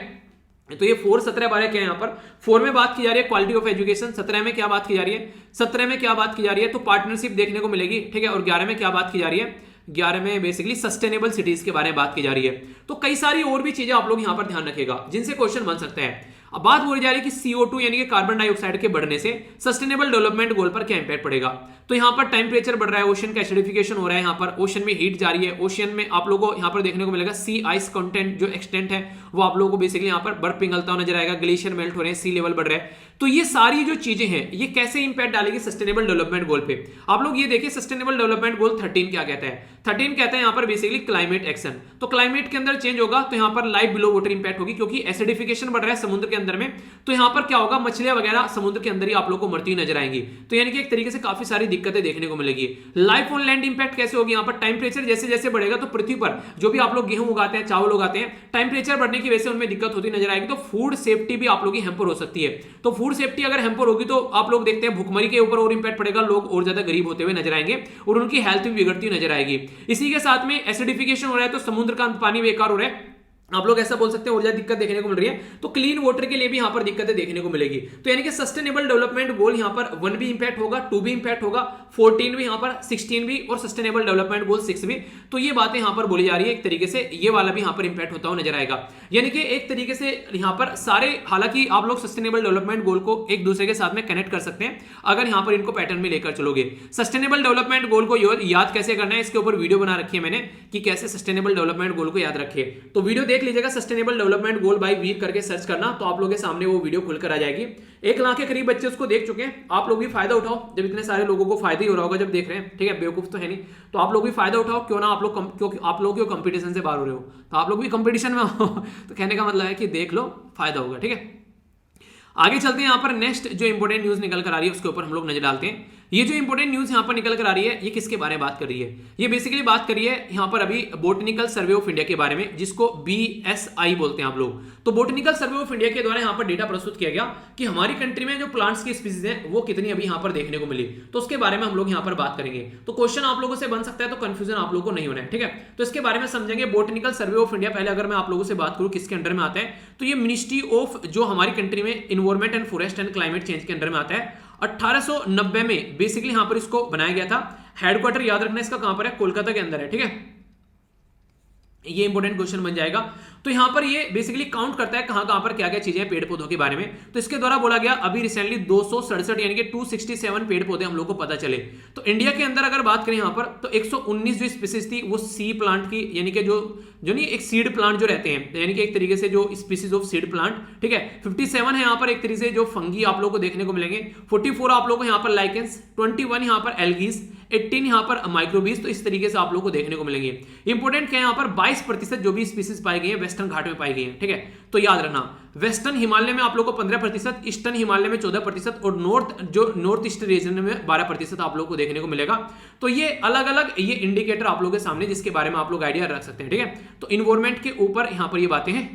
तो ये 4, 17, 12 क्या है, यहाँ पर 4 में बात की जा रही है क्वालिटी ऑफ एजुकेशन, 17 में क्या बात की जा रही है, 17 में क्या बात की जा रही है, तो पार्टनरशिप देखने को मिलेगी, ठीक है, और 11 में क्या बात की जा रही है, 11 में बेसिकली सस्टेनेबल सिटीज के बारे में बात की जा रही है। तो कई सारी और भी चीजें आप लोग यहां पर ध्यान रखेगा जिनसे क्वेश्चन बन सकते हैं। अब बात बोली जा रही है कि CO2 यानी कि कार्बन डाइऑक्साइड के बढ़ने से सस्टेनेबल डेवलपमेंट गोल पर क्या इंपैक्ट पड़ेगा। तो यहां पर टेम्परेचर बढ़ रहा है, ओशन का एसिडिफिकेशन हो रहा है, यहां पर ओशन में हीट जा रही है, ओशन में आप लोगों को यहां पर देखने को मिलेगा सी आइस कंटेंट जो एक्सटेंट है वो आप लोगों को बेसिकली यहां पर बर्फ पिघलता हुआ नजर आएगा, ग्लेशियर मेल्ट हो रहे हैं, सी लेवल बढ़ रहा है। तो ये सारी जो चीजें हैं ये कैसे इंपैक्ट डालेगी सस्टेनेबल डेवलपमेंट गोल पे। आप लोग ये देखिए सस्टेनेबल डेवलपमेंट गोल 13 क्या कहता है, 13 कहता है यहां पर बेसिकली क्लाइमेट एक्शन। तो क्लाइमेट के अंदर चेंज होगा तो यहां पर लाइफ बिलो वाटर इंपैक्ट होगी, क्योंकि एसिडिफिकेशन बढ़ रहा है समुद्र के अंदर में, तो यहां पर क्या होगा, मछलियां वगैरह समुद्र के अंदर ही आप लोग को मरती नजर आएंगी। तो यानी कि एक तरीके से काफी सारी दिक्कतें देखने को मिलेगी। लाइफ ऑन लैंड इंपैक्ट कैसे होगी, यहां पर टेम्परेचर जैसे जैसे बढ़ेगा तो पृथ्वी पर जो भी आप लोग गेहूं उगाते हैं, चावल उगाते हैं, टेम्परेचर बढ़ने की वजह से उनमें दिक्कत होती नजर आएगी, तो फूड सेफ्टी भी आप लोग की हैम्पर हो सकती है। तो फूड सेफ्टी अगर हैम्पर होगी तो आप लोग देखते हैं भुखमरी के ऊपर और इंपैक्ट पड़ेगा, लोग और ज्यादा गरीब होते हुए नजर आएंगे और उनकी हेल्थ भी बिगड़ती नजर आएगी। इसी के साथ में एसिडिफिकेशन हो रहा है तो समुद्र का पानी बेकार हो रहा है, आप लोग ऐसा बोल सकते हैं, और ज्यादा दिक्कत देखने को मिल रही है। तो क्लीन वाटर के लिए भी यहां पर दिक्कतें देखने को मिलेगी। तो यानी कि सस्टेनेबल डेवलपमेंट गोल यहां पर 1 भी इंपैक्ट होगा, 2 भी इंपैक्ट होगा, 14 भी यहां पर, 16 भी और सस्टेनेबल डेवलपमेंट गोल 6 भी। तो ये बातें यहां पर बोली जा रही है, एक तरीके से ये वाला भी यहां पर इंपैक्ट होता हुआ नजर आएगा। यानी कि एक तरीके से यहां पर सारे, हालांकि आप लोग सस्टेनेबल डेवलपमेंट गोल को एक दूसरे के साथ में कनेक्ट कर सकते हैं अगर यहां पर इनको पैटर्न में लेकर चलोगे। सस्टेनेबल डेवलपमेंट गोल को याद कैसे करना है, इसके ऊपर वीडियो बना रखी है मैंने कि कैसे सस्टेनेबल डेवलपमेंट गोल को याद रखे, तो वीडियो देख लीजिएगा, सस्टेनेबल डेवलपमेंट गोल बाय वीर करके सर्च करना, तो आप लोगों के सामने वो वीडियो खुलकर आ जाएगी। 1 लाख के करीब बच्चे उसको देख चुके हैं। आप लोग भी फायदा उठाओ, जब इतने सारे लोगों को फायदा ही हो रहा होगा जब देख रहे हैं, ठीक है, बेवकूफ तो है नहीं, तो आप लोग भी फायदा उठाओ, क्यों ना आप लोग क्योंकि आप लोग क्यों कंपटीशन से बाहर हो रहे हो, तो आप लोग भी कंपटीशन में हो। तो कहने का मतलब है कि देख लो, फायदा होगा, ठीक है। आगे चलते हैं, यहां पर नेक्स्ट जो इंपोर्टेंट न्यूज निकल कर आ रही है उसके ऊपर हम लोग नजर डालते हैं। ये जो इंपोर्टेंट न्यूज यहां पर निकल कर आ रही है ये किसके बारे में बात कर रही है, ये बेसिकली बात कर रही है यहां पर अभी बोटनिकल सर्वे ऑफ इंडिया के बारे में, जिसको BSI बोलते हैं आप लोग। तो बोटनिकल सर्वे ऑफ इंडिया के द्वारा यहां पर डेटा प्रस्तुत किया गया कि हमारी कंट्री में जो प्लांट्स की स्पीसीज हैं वो कितनी अभी यहां पर देखने को मिली, तो उसके बारे में हम लोग यहां पर बात करेंगे। तो क्वेश्चन आप लोगों से बन सकता है, तो कंफ्यूजन आप लोगों को नहीं होना है, ठीक है। तो इसके बारे में समझेंगे। बोटनिकल सर्वे ऑफ इंडिया, पहले अगर मैं आप लोगों से बात करूं किसके अंडर में आता है, तो ये मिनिस्ट्री ऑफ जो हमारी कंट्री में environment and forest and climate change के अंडर में आता है। 1890 में बेसिकली यहां पर इसको बनाया गया था। हेडक्वार्टर याद रखना इसका कहां पर है, कोलकाता के अंदर है, ठीक है। ये इंपॉर्टेंट क्वेश्चन बन जाएगा। तो यहां पर ये बेसिकली काउंट करता है कहां पर क्या क्या चीजें हैं पेड़ पौधों के बारे में। तो इसके द्वारा बोला गया अभी रिसेंटली 267 यानी कि 267 पेड़ पौधे हम लोग को पता चले। तो इंडिया के अंदर अगर बात करें यहां पर, तो 119 जो स्पीसीज थी वो सी प्लांट की, यानी कि जो नहीं एक सीड प्लांट जो रहते हैं, यानी कि एक तरीके से जो स्पीसीज ऑफ सीड प्लांट, ठीक है। 57 है यहां पर एक तरीके से जो फंगी आप लोग को देखने को मिलेंगे। 44 आप लोग को यहां पर लाइकेंस, 21 यहां पर एल्गीज, 18 यहां पर माइक्रोबीज। तो इस तरीके से आप लोग को देखने को मिलेंगे। इंपोर्टेंट क्या है, यहां पर 22% जो भी स्पीसीज पाई गई है वेस्टर्न घाट में पाई गई है, ठीक है। तो याद रखना, वेस्टर्न हिमालय में आप लोग को 15%, ईस्टर्न हिमालय में 14% और नॉर्थ ईस्ट रीजन में 12% आप लोग को देखने को मिलेगा। तो ये अलग अलग ये इंडिकेटर आप लोगों के सामने, जिसके बारे में आप लोग आइडिया रख सकते हैं, ठीक है। तो इन्वायरमेंट के ऊपर यहां पर ये बातें हैं।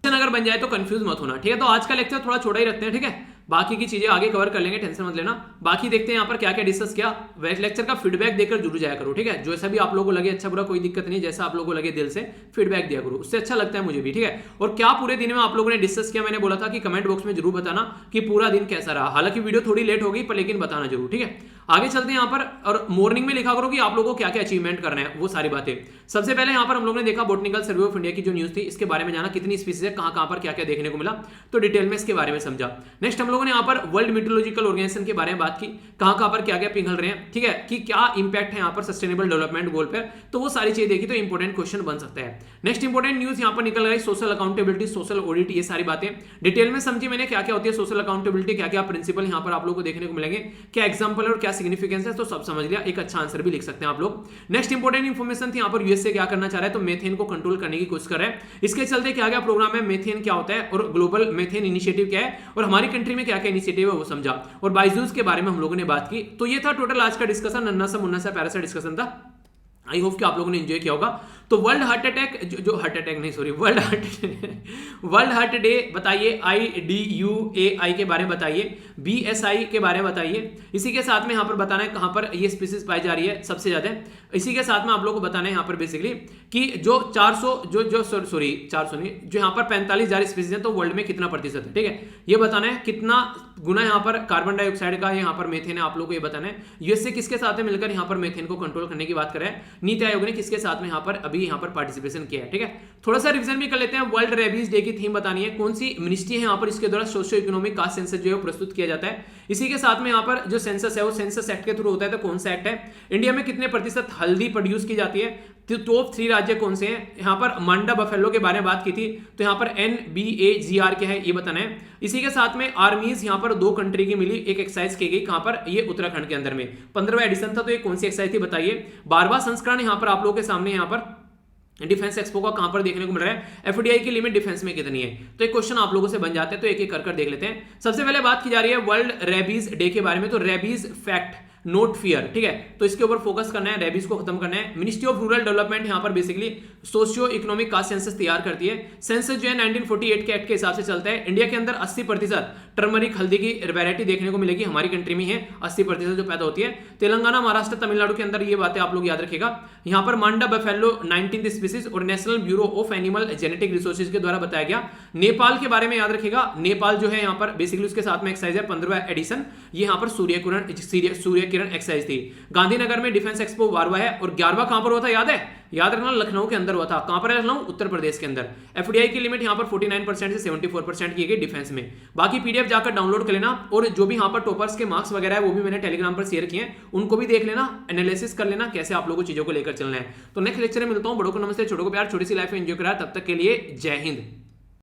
अगर बन जाए तो कंफ्यूज मत होना, ठीक है। तो आज का लेक्चर थोड़ा छोटा ही रखते हैं, ठीक है। बाकी की चीजें आगे कवर कर लेंगे, टेंशन मत लेना। बाकी देखते हैं यहाँ पर क्या क्या डिस्कस किया। लेक्चर का फीडबैक देकर जरूर जाया करो, ठीक है। जैसा भी आप लोगों को लगे अच्छा बुरा कोई दिक्कत नहीं, जैसा आप लोगों को लगे दिल से फीडबैक दिया करो, उससे अच्छा लगता है मुझे भी, ठीक है। और क्या पूरे दिन में आप लोगों ने डिस्कस किया, मैंने बोला था कि कमेंट बॉक्स में जरूर बताना कि पूरा दिन कैसा रहा। हालांकि वीडियो थोड़ी लेट हो गई पर लेकिन बताना जरूर, ठीक है। आगे चलते हैं यहाँ पर, और मॉर्निंग में लिखा करो कि आप लोगों को क्या क्या अचीवमेंट करना है, वो सारी बातें। सबसे पहले यहाँ पर हम लोग ने देखा बॉटनिकल सर्वे ऑफ इंडिया की जो न्यूज थी, इसके बारे में जाना, कितनी स्पीसीज है, कहाँ कहाँ पर क्या क्या देखने को मिला, तो डिटेल में इसके बारे में समझा। नेक्स्ट हम लोगों ने यहाँ पर वर्ल्ड मीटरोलॉजिकल ऑर्गेनाइजेशन के बारे में बात की, कहाँ कहाँ पर क्या क्या पिघल रहे हैं, ठीक है, कि क्या इंपैक्ट है यहाँ पर सस्टेनेबल डेवलपमेंट गोल पर, तो वो सारी चीजें देखी तो इंपॉर्टेंट क्वेश्चन बन सकता है। नेक्स्ट इंपॉर्टेंट न्यूज यहाँ पर निकल रही सोशल अकाउंटेबिलिटी, सोशल ऑडिट, ये सारी बातें डिटेल में समझी मैंने, क्या क्या होती है सोशल अकाउंटेबिलिटी, क्या क्या प्रिंसिपल यहाँ पर आप लोगों को देखने को मिलेंगे, क्या एग्जांपल और क्या सिग्निफिकेंस है, तो सब समझ लिया, एक अच्छा आंसर भी लिख सकते हैं आप लोग। नेक्स्ट इंपॉर्टेंट इंफॉर्मेशन थी यहाँ पर, यूएसए क्या करना चाह रहा है, तो मेथेन को कंट्रोल करने की कोशिश कर रहा है, इसके चलते क्या क्या प्रोग्राम है, मेथेन क्या होता है और ग्लोबल मेथेन इनिशिएटिव क्या है, और हमारी कंट्री में क्या क्या इनिशिएटिव है वो समझा, और बायजूस के बारे में हम लोगों ने बात की। तो ये था टोटल आज का डिस्कशन, नन्ना सा मुन्ना सा प्यारा सा डिस्कशन था। आई होप कि आप लोगों ने एंजॉय किया होगा। तो वर्ल्ड हार्ट अटैक, जो हार्ट अटैक नहीं सॉरी वर्ल्ड हार्ट डे बताइए, IDUAI के बारे में बताइए, BSI के बारे में बताइए। इसी के साथ में यहाँ पर बताना है कहाँ पर ये स्पीसीज पाई जा रही है सबसे ज्यादा। इसी के साथ में आप लोगों को बताना है यहाँ पर बेसिकली कि जो 400 400 नहीं, जो यहाँ पर 45,000 स्पीसीज है, तो वर्ल्ड में कितना प्रतिशत है, ठीक है, ये बताना है। कितना गुना यहाँ पर कार्बन डाइऑक्साइड का यहाँ पर मेथेन है, आप लोगों को ये बताना है। यूएसए किसके साथ में मिलकर यहाँ पर मेथेन को कंट्रोल करने की बात कर रहे हैं, नीति आयोग ने किसके साथ में यहाँ पर अभी यहाँ पर पार्टिसिपेशन किया है, ठीक है। थोड़ा सा रिवीजन भी कर लेते हैं। वर्ल्ड रेबीज डे की थीम बतानी है, कौन सी मिनिस्ट्री है यहाँ पर, इसके द्वारा सोशियो इकोनॉमिक कास्ट सेंसस जो है प्रस्तुत किया जाता है। इसी के साथ में यहाँ पर जो सेंसस है वो सेंसस एक्ट के थ्रू होता है, तो कौन सा एक्ट है। इंडिया में कितने प्रतिशत हल्दी प्रोड्यूस की जाती है, तो टॉप 3 राज्य कौन से हैं। यहाँ पर मांडा बफेलो के बारे में बात की थी, तो यहाँ पर NBAGR क्या है ये बताना है। इसी के साथ में आर्मीज यहाँ पर 2 कंट्री की मिली एक एक्सरसाइज की गई, कहाँ पर, ये उत्तराखंड के अंदर में 15वां एडिशन था, तो ये कौन सी एक्सरसाइज थी बताइए। 12वां संस्करण यहाँ पर आप लोगों के सामने यहाँ पर डिफेंस एक्सपो का कहां पर देखने को मिल रहा है। एफडीआई की लिमिट डिफेंस में कितनी है, तो एक क्वेश्चन आप लोगों से बन जाते हैं, तो एक एक कर देख लेते हैं। सबसे पहले बात की जा रही है वर्ल्ड रेबीज डे के बारे में, तो रेबीज फैक्ट नोट फियर, ठीक है, तो इसके ऊपर फोकस करना है, रेबीज को खत्म करना है। मिनिस्ट्री ऑफ रूरल डेवलपमेंट यहाँ पर basically socio economic caste census तैयार करती है। सेंसस जो है 1948 के एक्ट के हिसाब से चलता है। इंडिया के अंदर 80% टर्मरिक हल्दी की वैरायटी देखने को मिलेगी, हमारी कंट्री में है 80% जो पैदा होती है। तेलंगाना, महाराष्ट्र, तमिलनाडु के अंदर ये बातें आप लोग याद रखिएगा। यहाँ पर मांडा बफेलो 19th स्पीसीज और national bureau of animal genetic resources के द्वारा बताया गया। नेपाल के बारे में याद रखिएगा, नेपाल जो है यहाँ पर बेसिकली उसके साथ में एक्सरसाइज है 15वां एडिशन, ये यहाँ पर सूर्य किरण एक्सरसाइज थी। गांधीनगर में डिफेंस एक्सपो 12वां है, और 11वां कहां पर हुआ था याद है, याद रखना लखनऊ के अंदर हुआ था। कहां पर है लखनऊ, उत्तर प्रदेश के अंदर। एफडीआई की लिमिट यहां पर 49% से 74% की गई डिफेंस में। बाकी पीडीएफ जाकर डाउनलोड कर लेना, और जो भी यहां पर टॉपर्स के मार्क्स वगैरह है वो भी मैंने टेलीग्राम पर शेयर किए हैं, उनको भी देख लेना, एनालिसिस कर लेना कैसे आप लोगों को चीजों को लेकर चलना है। तो नेक्स्ट लेक्चर में मिलता हूं, बड़ों को नमस्ते, छोटों को प्यार, छोटी सी लाइफ एंजॉय करा, तब तक के लिए जय हिंद।